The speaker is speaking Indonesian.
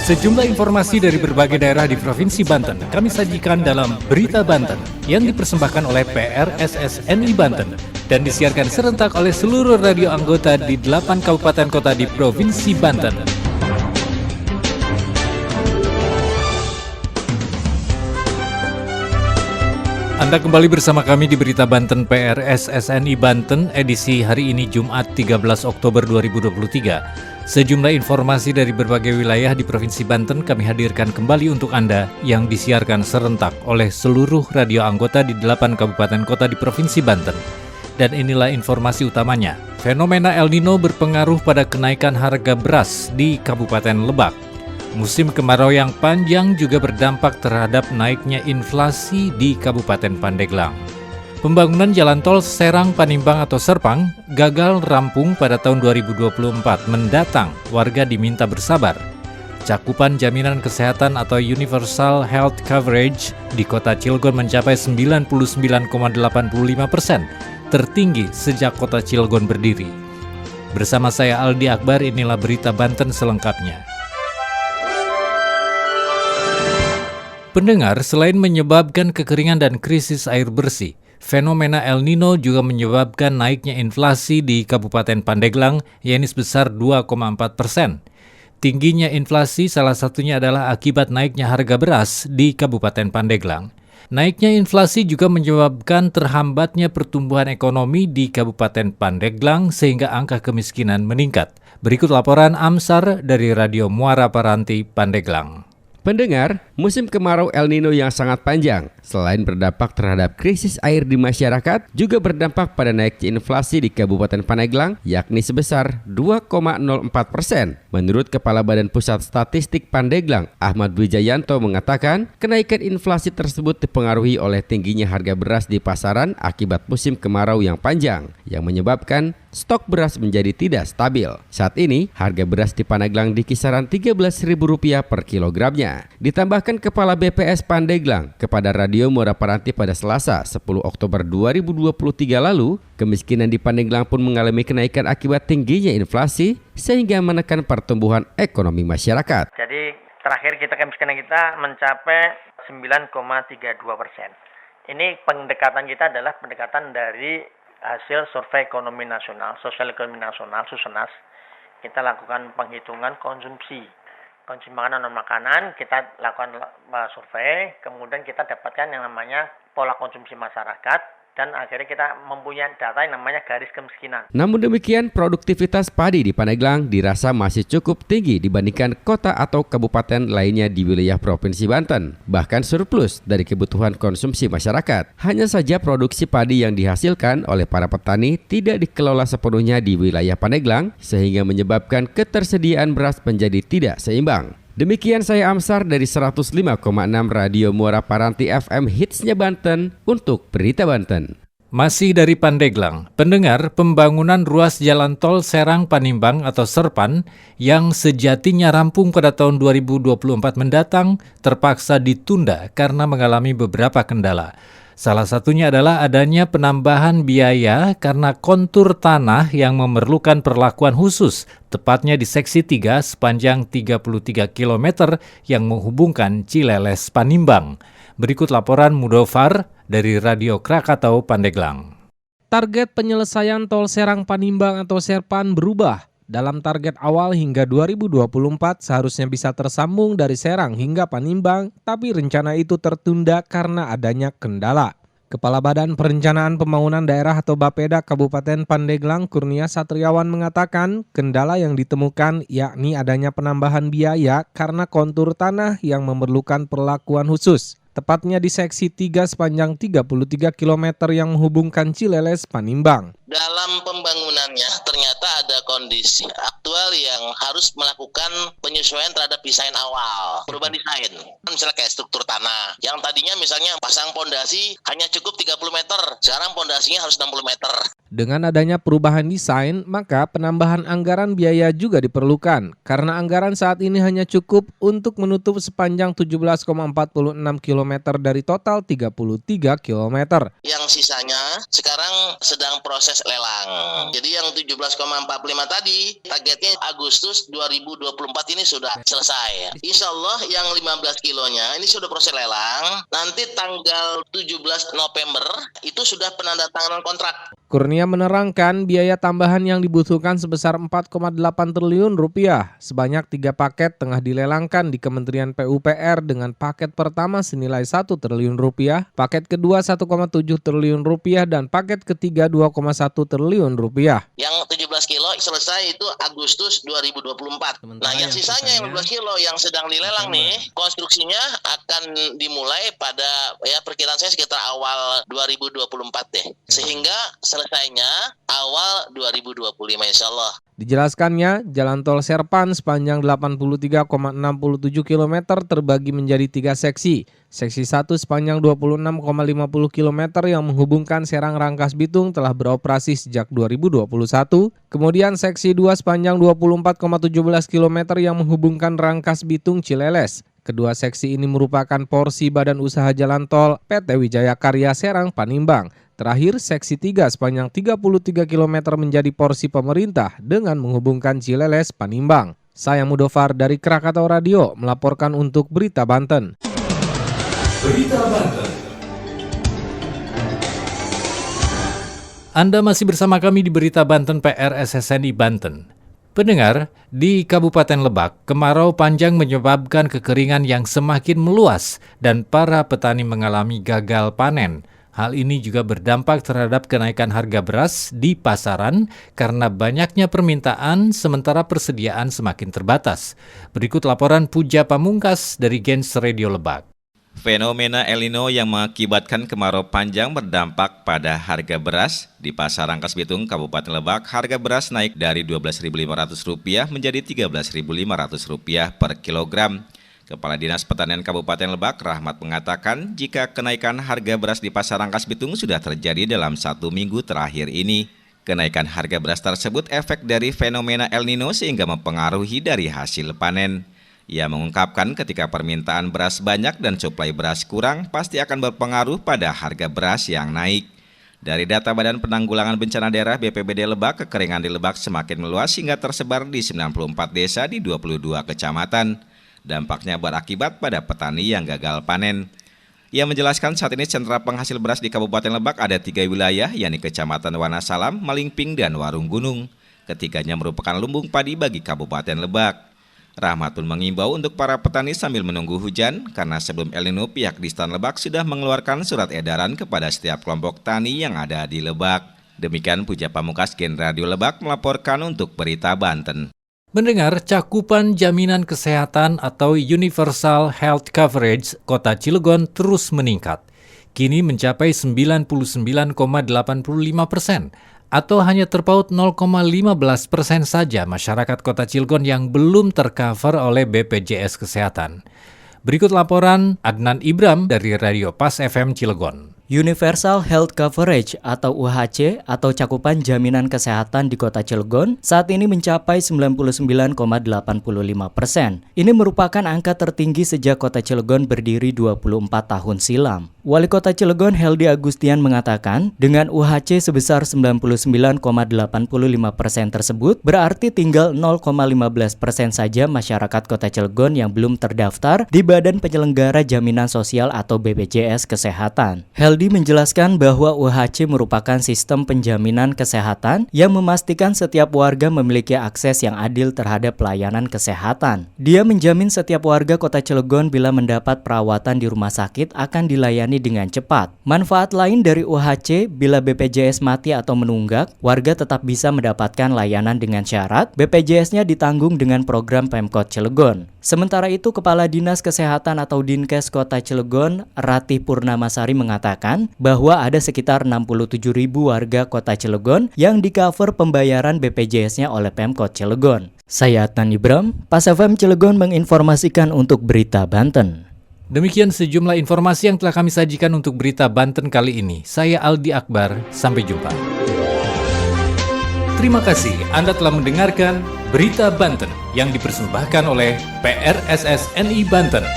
Sejumlah informasi dari berbagai daerah di Provinsi Banten kami sajikan dalam Berita Banten yang dipersembahkan oleh PRSSNI Banten dan disiarkan serentak oleh seluruh radio anggota di 8 kabupaten kota di Provinsi Banten. Anda kembali bersama kami di Berita Banten PRSSNI Banten edisi hari ini Jumat 13 Oktober 2023. Sejumlah informasi dari berbagai wilayah di Provinsi Banten kami hadirkan kembali untuk Anda yang disiarkan serentak oleh seluruh radio anggota di 8 kabupaten kota di Provinsi Banten. Dan inilah informasi utamanya. Fenomena El Nino berpengaruh pada kenaikan harga beras di Kabupaten Lebak. Musim kemarau yang panjang juga berdampak terhadap naiknya inflasi di Kabupaten Pandeglang. Pembangunan jalan tol Serang-Panimbang atau Serpang gagal rampung pada tahun 2024 mendatang. Warga diminta bersabar. Cakupan jaminan kesehatan atau Universal Health Coverage di kota Cilegon mencapai 99,85%, tertinggi sejak kota Cilegon berdiri. Bersama saya Aldi Akbar, inilah Berita Banten selengkapnya. Pendengar, selain menyebabkan kekeringan dan krisis air bersih, fenomena El Nino juga menyebabkan naiknya inflasi di Kabupaten Pandeglang, yakni sebesar 2,4%. Tingginya inflasi salah satunya adalah akibat naiknya harga beras di Kabupaten Pandeglang. Naiknya inflasi juga menyebabkan terhambatnya pertumbuhan ekonomi di Kabupaten Pandeglang sehingga angka kemiskinan meningkat. Berikut laporan Amsar dari Radio Muara Paranti Pandeglang. Pendengar, musim kemarau El Nino yang sangat panjang, selain berdampak terhadap krisis air di masyarakat, juga berdampak pada naiknya inflasi di Kabupaten Pandeglang, yakni sebesar 2,04%. Menurut Kepala Badan Pusat Statistik Pandeglang, Ahmad Wijayanto mengatakan, kenaikan inflasi tersebut dipengaruhi oleh tingginya harga beras di pasaran akibat musim kemarau yang panjang, yang menyebabkan stok beras menjadi tidak stabil. Saat ini, harga beras di Pandeglang di kisaran Rp13.000 per kilogramnya. Ditambahkan Kepala BPS Pandeglang kepada Radio Muara Paranti pada Selasa 10 Oktober 2023 lalu, kemiskinan di Pandeglang pun mengalami kenaikan akibat tingginya inflasi sehingga menekan pertumbuhan ekonomi masyarakat. Jadi terakhir kemiskinan kita mencapai 9,32%. Ini pendekatan kita adalah pendekatan dari hasil Survei Ekonomi Nasional, Sosial Ekonomi Nasional, Susenas. Kita lakukan penghitungan konsumsi makanan dan makanan, kita lakukan survei, kemudian kita dapatkan yang namanya pola konsumsi masyarakat, dan akhirnya kita mempunyai data yang namanya garis kemiskinan. Namun demikian, produktivitas padi di Pandeglang dirasa masih cukup tinggi dibandingkan kota atau kabupaten lainnya di wilayah Provinsi Banten. Bahkan surplus dari kebutuhan konsumsi masyarakat. Hanya saja produksi padi yang dihasilkan oleh para petani tidak dikelola sepenuhnya di wilayah Pandeglang, sehingga menyebabkan ketersediaan beras menjadi tidak seimbang. Demikian saya Amsar dari 105,6 Radio Muara Paranti FM Hitsnya Banten untuk Berita Banten. Masih dari Pandeglang, pendengar, pembangunan ruas jalan tol Serang-Panimbang atau Serpan yang sejatinya rampung pada tahun 2024 mendatang terpaksa ditunda karena mengalami beberapa kendala. Salah satunya adalah adanya penambahan biaya karena kontur tanah yang memerlukan perlakuan khusus, tepatnya di seksi 3 sepanjang 33 km yang menghubungkan Cileles Panimbang. Berikut laporan Mudofar dari Radio Krakatau Pandeglang. Target penyelesaian tol Serang-Panimbang atau Serpan berubah. Dalam target awal hingga 2024 seharusnya bisa tersambung dari Serang hingga Panimbang, tapi rencana itu tertunda karena adanya kendala. Kepala Badan Perencanaan Pembangunan Daerah atau Bapeda Kabupaten Pandeglang, Kurnia Satriawan mengatakan kendala yang ditemukan yakni adanya penambahan biaya karena kontur tanah yang memerlukan perlakuan khusus. Tepatnya di seksi 3 sepanjang 33 km yang menghubungkan Cileles Panimbang. Dalam pembangunannya ternyata ada kondisi aktual yang harus melakukan penyesuaian terhadap desain awal, perubahan desain. Misalnya kayak struktur tanah, yang tadinya misalnya pasang pondasi hanya cukup 30 meter, sekarang pondasinya harus 60 meter. Dengan adanya perubahan desain, maka penambahan anggaran biaya juga diperlukan, karena anggaran saat ini hanya cukup untuk menutup sepanjang 17,46 km dari total 33 km. Yang sisanya sekarang sedang proses proses lelang. Jadi yang 17,45 tadi targetnya Agustus 2024 ini sudah selesai. Insya Allah yang 15 kilonya ini sudah proses lelang. Nanti tanggal 17 November itu sudah penandatanganan kontrak. Kurnia menerangkan biaya tambahan yang dibutuhkan sebesar 4,8 triliun rupiah. Sebanyak 3 paket tengah dilelangkan di Kementerian PUPR dengan paket pertama senilai 1 triliun rupiah, paket kedua 1,7 triliun rupiah, dan paket ketiga 2,1 triliun rupiah. Yang 17 kilo selesai itu Agustus 2024. Nah yang sisanya yang 12 kilo yang sedang dilelang nih, konstruksinya akan dimulai pada perkiraan saya sekitar awal 2024 deh. Sehingga selesainya awal 2025 insya Allah. Dijelaskannya, jalan tol Serpan sepanjang 83,67 km terbagi menjadi 3 seksi. Seksi 1 sepanjang 26,50 km yang menghubungkan Serang Rangkas Bitung telah beroperasi sejak 2021. Kemudian seksi 2 sepanjang 24,17 km yang menghubungkan Rangkas Bitung Cileles. Kedua seksi ini merupakan porsi Badan Usaha Jalan Tol PT Wijaya Karya Serang Panimbang. Terakhir, seksi 3 sepanjang 33 km menjadi porsi pemerintah dengan menghubungkan Cileles Panimbang. Saya Mudofar dari Krakatau Radio melaporkan untuk Berita Banten. Berita Banten. Anda masih bersama kami di Berita Banten PR SSNI Banten. Pendengar, di Kabupaten Lebak, kemarau panjang menyebabkan kekeringan yang semakin meluas dan para petani mengalami gagal panen. Hal ini juga berdampak terhadap kenaikan harga beras di pasaran karena banyaknya permintaan sementara persediaan semakin terbatas. Berikut laporan Puja Pamungkas dari Gens Radio Lebak. Fenomena El Nino yang mengakibatkan kemarau panjang berdampak pada harga beras. Di Pasar Rangkas Bitung, Kabupaten Lebak, harga beras naik dari Rp12.500 menjadi Rp13.500 per kilogram. Kepala Dinas Pertanian Kabupaten Lebak, Rahmat, mengatakan jika kenaikan harga beras di Pasar Rangkas Bitung sudah terjadi dalam 1 minggu terakhir ini. Kenaikan harga beras tersebut efek dari fenomena El Nino sehingga mempengaruhi dari hasil panen. Ia mengungkapkan ketika permintaan beras banyak dan suplai beras kurang, pasti akan berpengaruh pada harga beras yang naik. Dari data Badan Penanggulangan Bencana Daerah BPBD Lebak, kekeringan di Lebak semakin meluas hingga tersebar di 94 desa di 22 kecamatan. Dampaknya berakibat pada petani yang gagal panen. Ia menjelaskan saat ini sentra penghasil beras di Kabupaten Lebak ada 3 wilayah, yakni Kecamatan Wanasalam, Malingping, dan Warung Gunung. Ketiganya merupakan lumbung padi bagi Kabupaten Lebak. Rahmat pun mengimbau untuk para petani sambil menunggu hujan, karena sebelum El Nino pihak Distan Lebak sudah mengeluarkan surat edaran kepada setiap kelompok tani yang ada di Lebak. Demikian Puja Pamungkas, Gen Radio Lebak melaporkan untuk Berita Banten. Mendengar cakupan jaminan kesehatan atau Universal Health Coverage Kota Cilegon terus meningkat. Kini mencapai 99,85%, atau hanya terpaut 0,15% saja masyarakat Kota Cilegon yang belum tercover oleh BPJS Kesehatan. Berikut laporan Adnan Ibram dari Radio Pas FM Cilegon. Universal Health Coverage atau UHC atau cakupan jaminan kesehatan di Kota Cilegon saat ini mencapai 99,85%. Ini merupakan angka tertinggi sejak Kota Cilegon berdiri 24 tahun silam. Wali Kota Cilegon Heldi Agustian mengatakan dengan UHC sebesar 99,85% tersebut berarti tinggal 0,15% saja masyarakat Kota Cilegon yang belum terdaftar di Badan Penyelenggara Jaminan Sosial atau BPJS Kesehatan. Heldi menjelaskan bahwa UHC merupakan sistem penjaminan kesehatan yang memastikan setiap warga memiliki akses yang adil terhadap pelayanan kesehatan. Dia menjamin setiap warga Kota Cilegon bila mendapat perawatan di rumah sakit akan dilayani dengan cepat. Manfaat lain dari UHC, bila BPJS mati atau menunggak, warga tetap bisa mendapatkan layanan dengan syarat BPJS-nya ditanggung dengan program Pemkot Cilegon. Sementara itu, Kepala Dinas Kesehatan atau Dinkes Kota Cilegon, Ratih Purnamasari mengatakan bahwa ada sekitar 67.000 warga Kota Cilegon yang di-cover pembayaran BPJS-nya oleh Pemkot Cilegon. Saya Adnan Ibram, Pas FM Cilegon menginformasikan untuk Berita Banten. Demikian sejumlah informasi yang telah kami sajikan untuk Berita Banten kali ini. Saya Aldi Akbar, sampai jumpa. Terima kasih Anda telah mendengarkan Berita Banten yang dipersembahkan oleh PRSSNI Banten.